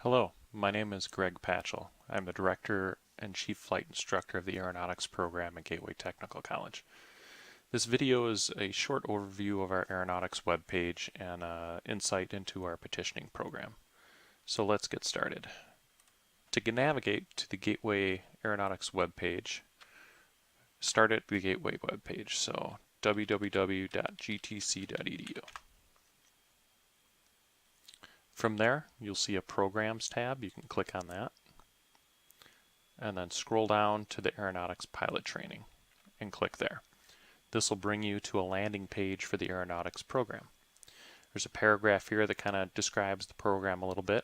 Hello, my name is Greg Patchell. I'm the Director and Chief Flight Instructor of the Aeronautics program at Gateway Technical College. This video is a short overview of our Aeronautics webpage and insight into our petitioning program. So let's get started. To navigate to the Gateway Aeronautics webpage, start at the Gateway webpage, so www.gtc.edu. From there, you'll see a Programs tab. You can click on that. And then scroll down to the Aeronautics Pilot Training and click there. This will bring you to a landing page for the Aeronautics program. There's a paragraph here that kind of describes the program a little bit,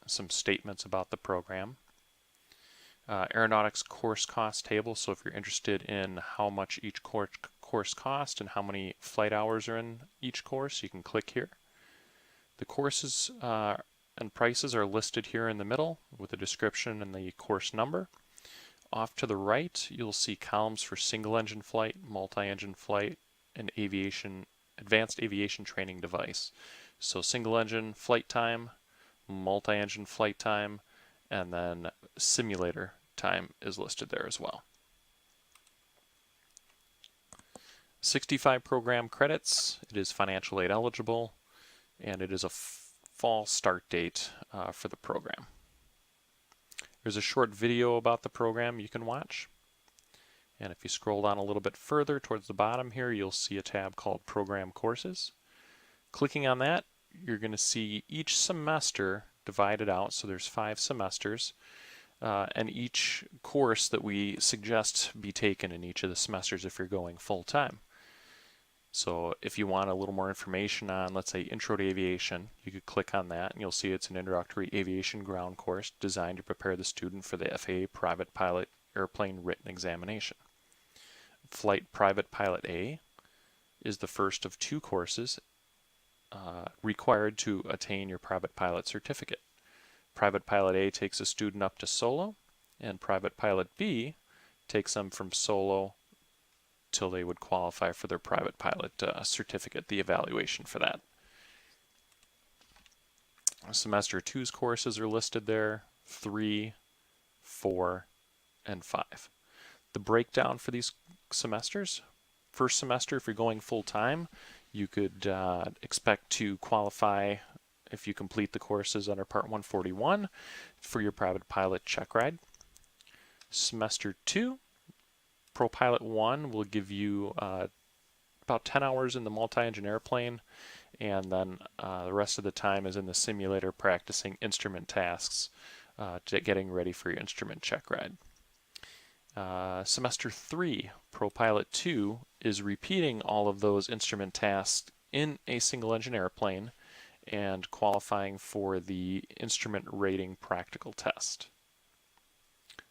some statements about the program. Aeronautics course cost table, so if you're interested in how much each course costs and how many flight hours are in each course, you can click here. The courses and prices are listed here in the middle with a description and the course number. Off to the right, you'll see columns for single-engine flight, multi-engine flight, and advanced aviation training device. So single-engine flight time, multi-engine flight time, and then simulator time is listed there as well. 65 program credits. It is financial aid eligible, and it is a fall start date for the program. There's a short video about the program you can watch. And if you scroll down a little bit further towards the bottom here, you'll see a tab called Program Courses. Clicking on that, you're going to see each semester divided out. So there's 5 semesters, and each course that we suggest be taken in each of the semesters if you're going full-time. So if you want a little more information on, let's say, Intro to Aviation, you could click on that and you'll see it's an introductory aviation ground course designed to prepare the student for the FAA Private Pilot Airplane Written Examination. Flight Private Pilot A is the first of 2 courses required to attain your Private Pilot Certificate. Private Pilot A takes a student up to solo, and Private Pilot B takes them from solo till they would qualify for their private pilot certificate, the evaluation for that. Semester 2's courses are listed there, 3, 4, and 5. The breakdown for these semesters: first semester, if you're going full-time, you could expect to qualify if you complete the courses under Part 141 for your private pilot check ride. Semester 2, Pro Pilot 1 will give you about 10 hours in the multi-engine airplane, and then the rest of the time is in the simulator practicing instrument tasks, getting ready for your instrument check ride. Semester 3, Pro Pilot 2, is repeating all of those instrument tasks in a single-engine airplane and qualifying for the instrument rating practical test.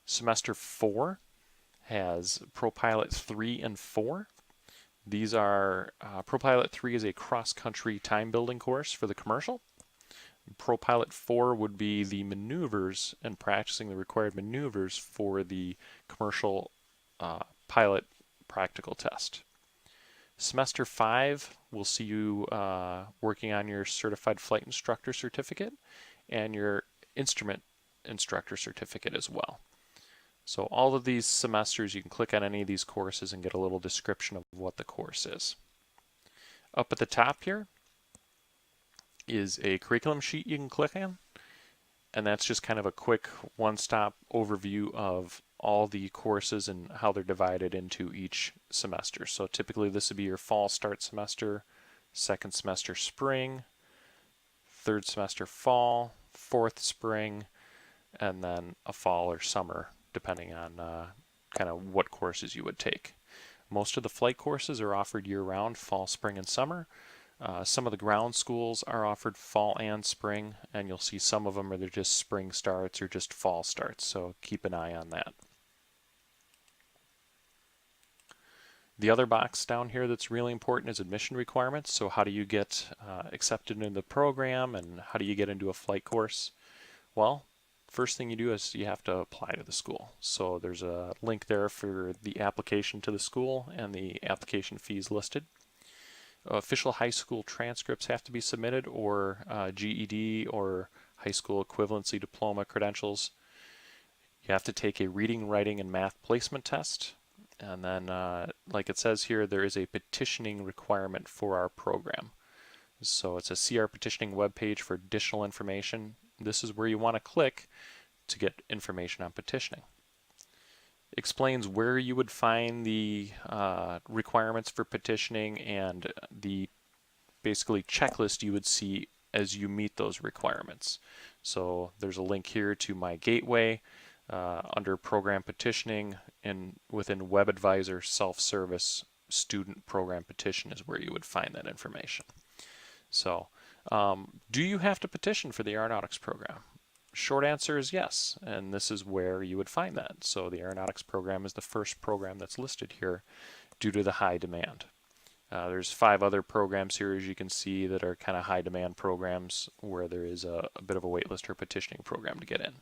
Semester 4 has Pro Pilot 3 and 4. These are, Pro Pilot 3 is a cross-country time building course for the commercial. Pro Pilot 4 would be the maneuvers and practicing the required maneuvers for the commercial pilot practical test. Semester 5 will see you working on your Certified Flight Instructor Certificate and your Instrument Instructor Certificate as well. So all of these semesters, you can click on any of these courses and get a little description of what the course is. Up at the top here is a curriculum sheet you can click on, and that's just kind of a quick one-stop overview of all the courses and how they're divided into each semester. So typically this would be your fall start semester, second semester spring, third semester fall, fourth spring, and then a fall or summer, depending on kind of what courses you would take. Most of the flight courses are offered year-round, fall, spring, and summer. Some of the ground schools are offered fall and spring, and you'll see some of them are just spring starts or just fall starts, so keep an eye on that. The other box down here that's really important is admission requirements. So how do you get accepted into the program, and how do you get into a flight course? Well, first thing you do is you have to apply to the school. So there's a link there for the application to the school and the application fees listed. Official high school transcripts have to be submitted, or GED or high school equivalency diploma credentials. You have to take a reading, writing, and math placement test. And then, like it says here, there is a petitioning requirement for our program. So it's a CR Petitioning webpage for additional information. This is where you want to click to get information on petitioning. It explains where you would find the requirements for petitioning and the basically checklist you would see as you meet those requirements. So there's a link here to my gateway under program petitioning, and within Web Advisor self-service student program petition is where you would find that information. So do you have to petition for the aeronautics program? Short answer is yes, and this is where you would find that. So the aeronautics program is the first program that's listed here due to the high demand. There's 5 other programs here, as you can see, that are kind of high demand programs where there is a bit of a waitlist or petitioning program to get in.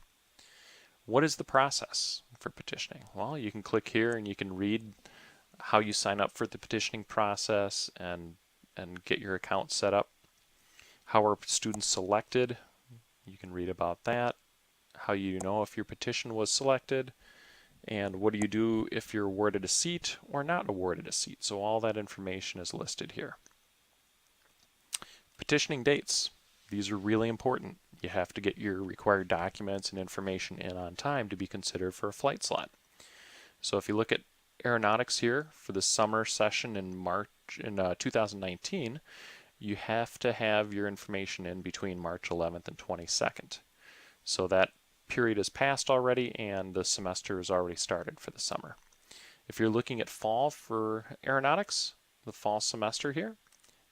What is the process for petitioning? Well, you can click here and you can read how you sign up for the petitioning process and get your account set up. How are students selected? You can read about that. How you know if your petition was selected. And what do you do if you're awarded a seat or not awarded a seat? So all that information is listed here. Petitioning dates. These are really important. You have to get your required documents and information in on time to be considered for a flight slot. So if you look at aeronautics here for the summer session in March in 2019, you have to have your information in between March 11th and 22nd. So that period has passed already and the semester has already started for the summer. If you're looking at fall for aeronautics, the fall semester here,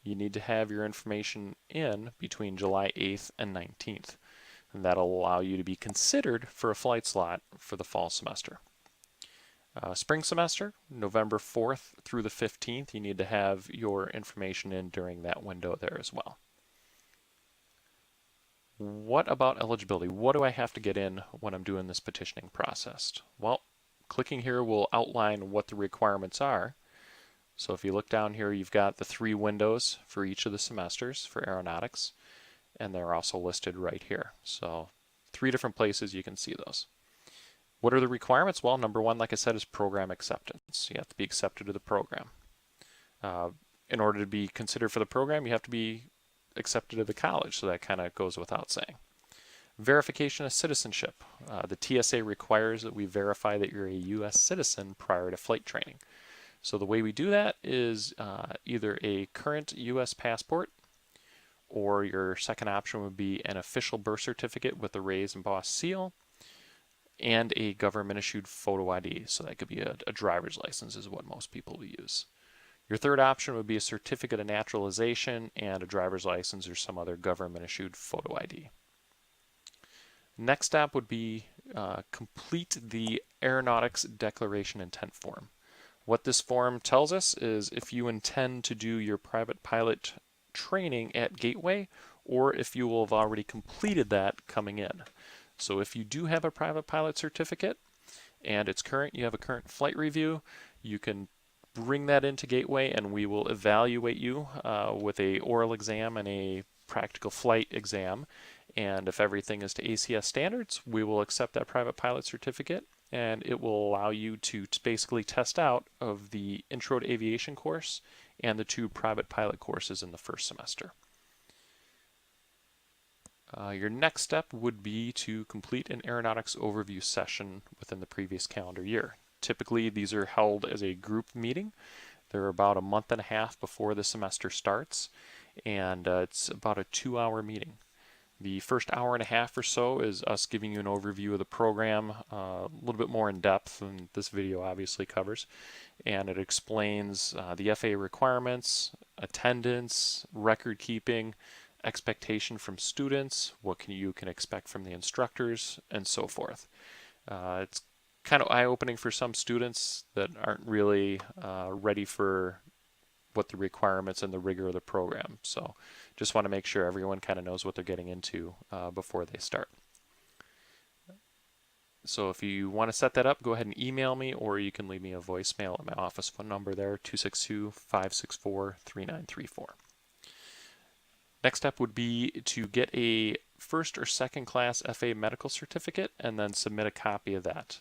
you need to have your information in between July 8th and 19th. And that'll allow you to be considered for a flight slot for the fall semester. Spring semester, November 4th through the 15th, you need to have your information in during that window there as well. What about eligibility? What do I have to get in when I'm doing this petitioning process? Well, clicking here will outline what the requirements are. So if you look down here, you've got the 3 windows for each of the semesters for aeronautics, and they're also listed right here. So 3 different places you can see those. What are the requirements? Well, number 1, like I said, is program acceptance. You have to be accepted to the program. In order to be considered for the program, you have to be accepted to the college, so that kind of goes without saying. Verification of citizenship. The TSA requires that we verify that you're a U.S. citizen prior to flight training. So the way we do that is either a current U.S. passport, or your second option would be an official birth certificate with a raised embossed seal, and a government-issued photo ID. So that could be a driver's license is what most people will use. Your third option would be a certificate of naturalization and a driver's license or some other government-issued photo ID. Next step would be complete the Aeronautics Declaration Intent Form. What this form tells us is if you intend to do your private pilot training at Gateway, or if you will have already completed that coming in. So if you do have a private pilot certificate and it's current, you have a current flight review, you can bring that into Gateway and we will evaluate you with a oral exam and a practical flight exam. And if everything is to ACS standards, we will accept that private pilot certificate, and it will allow you to basically test out of the Intro to Aviation course and the 2 private pilot courses in the first semester. Your next step would be to complete an aeronautics overview session within the previous calendar year. Typically, these are held as a group meeting. They're about a month and a half before the semester starts, and it's about a 2-hour meeting. The first hour and a half or so is us giving you an overview of the program, a little bit more in depth than this video obviously covers, and it explains the FAA requirements, attendance, record keeping, expectation from students, what you can expect from the instructors, and so forth. It's kind of eye-opening for some students that aren't really ready for what the requirements and the rigor of the program. So just want to make sure everyone kind of knows what they're getting into before they start. So if you want to set that up, go ahead and email me, or you can leave me a voicemail at my office phone number there, 262-564-3934. Next step would be to get a first or second class FAA Medical Certificate and then submit a copy of that.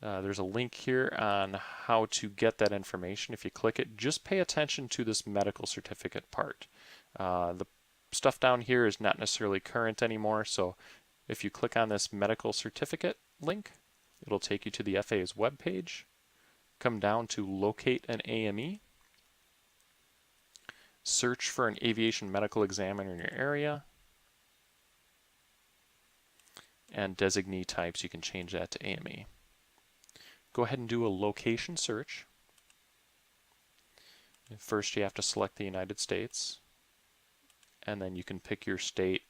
There's a link here on how to get that information. If you click it, just pay attention to this medical certificate part. The stuff down here is not necessarily current anymore, so if you click on this medical certificate link, it'll take you to the FAA's webpage. Come down to locate an AME. Search for an aviation medical examiner in your area. And designee types, you can change that to AME. Go ahead and do a location search. First you have to select the United States, and then you can pick your state,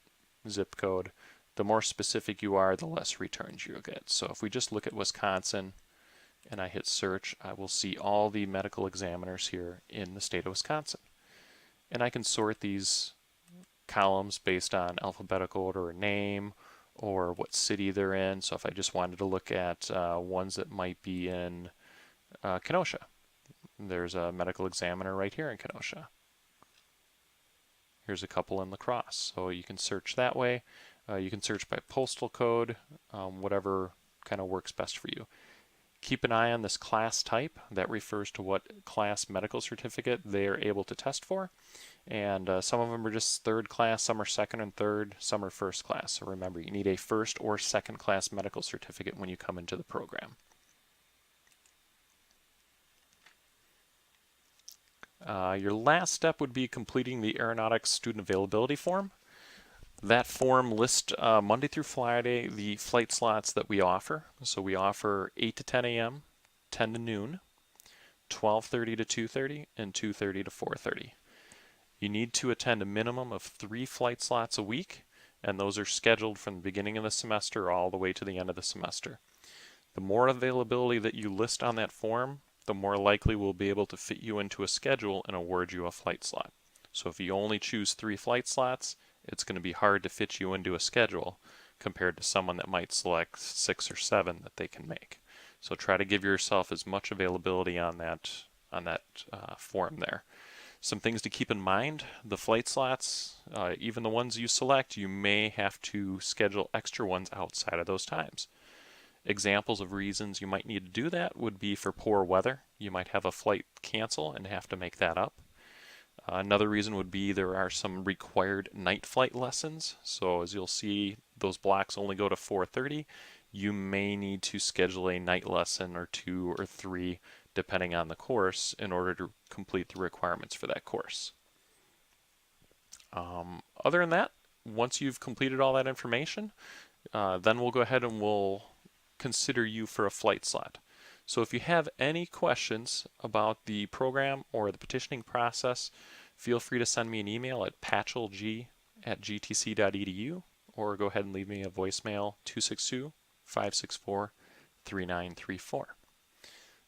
zip code. The more specific you are, the less returns you'll get. So if we just look at Wisconsin and I hit search, I will see all the medical examiners here in the state of Wisconsin. And I can sort these columns based on alphabetical order or name, or what city they're in. So if I just wanted to look at ones that might be in Kenosha, there's a medical examiner right here in Kenosha. Here's a couple in La Crosse. So you can search that way. You can search by postal code, whatever kind of works best for you. Keep an eye on this class type. That refers to what class medical certificate they are able to test for. And some of them are just third class, some are second and third, some are first class. So remember, you need a first or second class medical certificate when you come into the program. Your last step would be completing the Aeronautics Student Availability Form. That form lists Monday through Friday the flight slots that we offer. So we offer 8 to 10 a.m., 10 to noon, 12:30 to 2:30, and 2:30 to 4:30. You need to attend a minimum of 3 flight slots a week, and those are scheduled from the beginning of the semester all the way to the end of the semester. The more availability that you list on that form, the more likely we'll be able to fit you into a schedule and award you a flight slot. So if you only choose 3 flight slots, it's going to be hard to fit you into a schedule compared to someone that might select 6 or 7 that they can make. So try to give yourself as much availability on that form there. Some things to keep in mind: the flight slots, even the ones you select, you may have to schedule extra ones outside of those times. Examples of reasons you might need to do that would be for poor weather. You might have a flight cancel and have to make that up. Another reason would be there are some required night flight lessons. So as you'll see, those blocks only go to 4:30. You may need to schedule a night lesson or 2 or 3 depending on the course in order to complete the requirements for that course. Other than that, once you've completed all that information, then we'll go ahead and we'll consider you for a flight slot. So if you have any questions about the program or the petitioning process, feel free to send me an email at patchelg@gtc.edu, or go ahead and leave me a voicemail, 262-564-3934.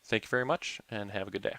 Thank you very much and have a good day.